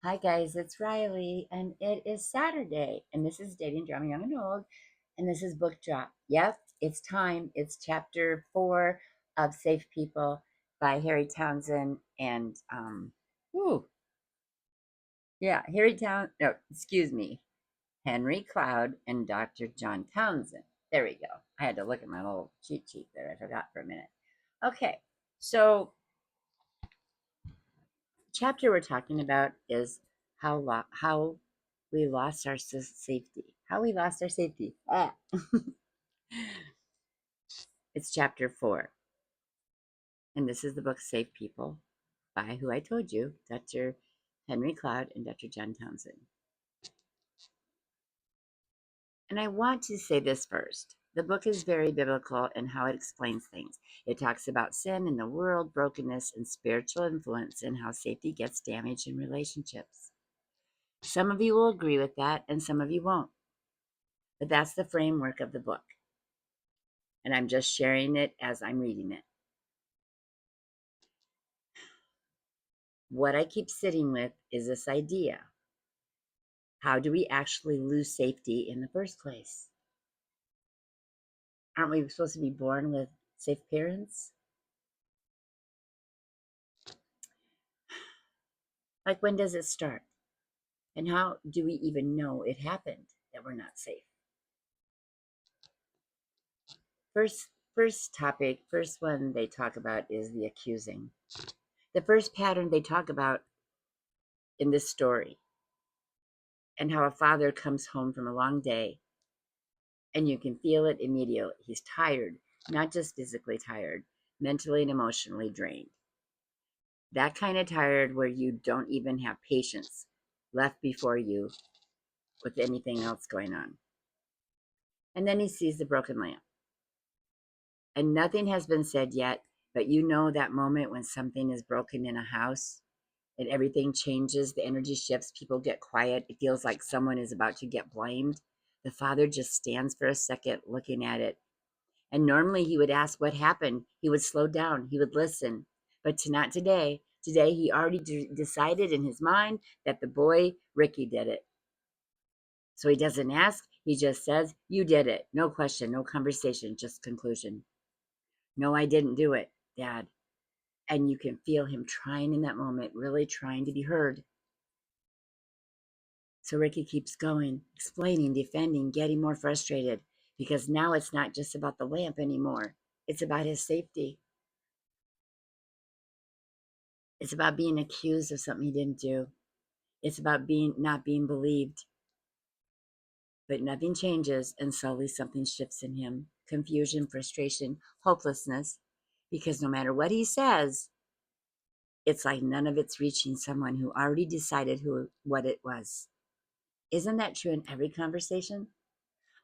Hi guys, it's Riley, and it is Saturday, and this is Dating Drama Young and Old, and this is Book Drop. Yep, it's time. It's chapter 4 of Safe People by Harry Townsend and ooh, yeah, Henry Cloud and Dr. John Townsend. There we go. I had to look at my little cheat sheet there. I forgot for a minute. Okay, so chapter we're talking about is how we lost our safety. How we lost our safety. It's chapter 4, and this is the book Safe People by who I told you, Dr. Henry Cloud and Dr. John Townsend. And I want to say this first. The book is very biblical in how it explains things. It talks about sin in the world, brokenness, and spiritual influence, and how safety gets damaged in relationships. Some of you will agree with that, and some of you won't. But that's the framework of the book. And I'm just sharing it as I'm reading it. What I keep sitting with is this idea. How do we actually lose safety in the first place? Aren't we supposed to be born with safe parents? Like, when does it start? And how do we even know it happened that we're not safe? First topic, first one they talk about is the accusing. The first pattern they talk about in this story, and how a father comes home from a long day and you can feel it immediately. He's tired, not just physically tired, mentally and emotionally drained. That kind of tired where you don't even have patience left before you with anything else going on. And then he sees the broken lamp. And nothing has been said yet, but you know that moment when something is broken in a house and everything changes, the energy shifts, people get quiet. It feels like someone is about to get blamed. The father just stands for a second looking at it. And normally he would ask what happened. He would slow down. He would listen. But not today. Today he already decided in his mind that the boy, Ricky, did it. So he doesn't ask. He just says, "You did it." No question, no conversation, just conclusion. "No, I didn't do it, Dad." And you can feel him trying in that moment, really trying to be heard. So Ricky keeps going, explaining, defending, getting more frustrated, because now it's not just about the lamp anymore. It's about his safety. It's about being accused of something he didn't do. It's about being not being believed. But nothing changes, and slowly something shifts in him. Confusion, frustration, hopelessness. Because no matter what he says, it's like none of it's reaching someone who already decided what it was. Isn't that true in every conversation?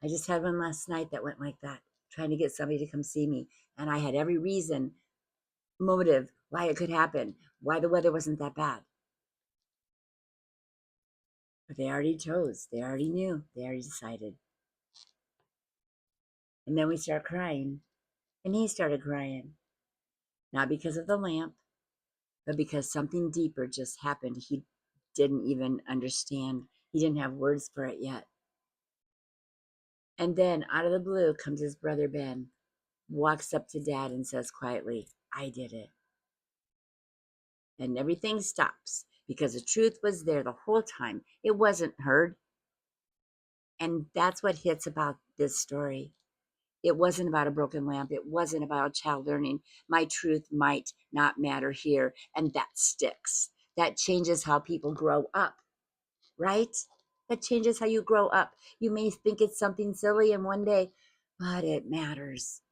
I just had one last night that went like that, trying to get somebody to come see me. And I had every reason, motive, why it could happen, why the weather wasn't that bad. But they already chose, they already knew, they already decided. And then we start crying. And he started crying. Not because of the lamp, but because something deeper just happened. He didn't even understand. He didn't have words for it yet. And then out of the blue comes his brother Ben, walks up to Dad and says quietly, "I did it." And everything stops because the truth was there the whole time. It wasn't heard. And that's what hits about this story. It wasn't about a broken lamp. It wasn't about a child learning. My truth might not matter here. And that sticks. That changes how people grow up, right? That changes how you grow up. You may think it's something silly in one day, but it matters.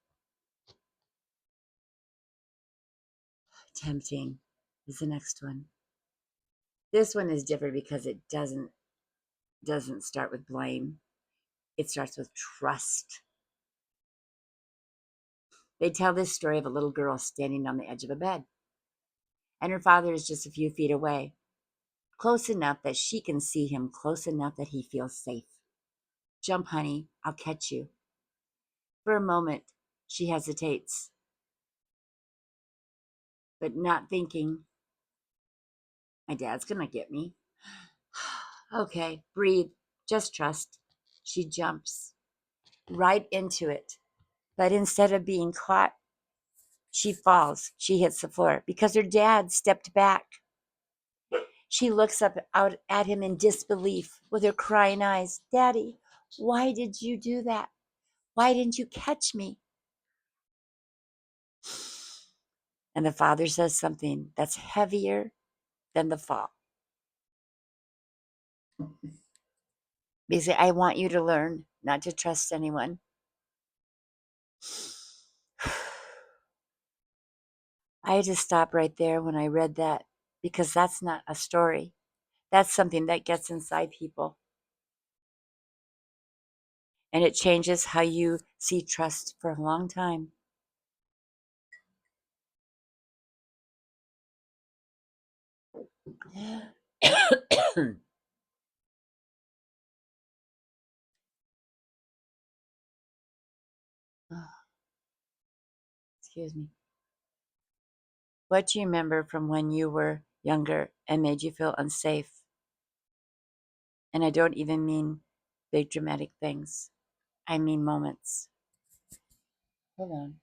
Tempting is the next one. This one is different because it doesn't start with blame. It starts with trust. They tell this story of a little girl standing on the edge of a bed, and her father is just a few feet away, close enough that she can see him, close enough that he feels safe. "Jump, honey, I'll catch you." For a moment, she hesitates, but not thinking, "My dad's going to get me. Okay, breathe. Just trust. She jumps right into it. But instead of being caught, she falls. She hits the floor because her dad stepped back. She looks up out at him in disbelief with her crying eyes. Daddy, why did you do that? Why didn't you catch me? And the father says something that's heavier than the fall. Basically, I want you to learn not to trust anyone. I had to stop right there when I read that because that's not a story. That's something that gets inside people. And it changes how you see trust for a long time. Excuse me. What do you remember from when you were younger and made you feel unsafe? And I don't even mean big dramatic things. I mean moments. Hold on.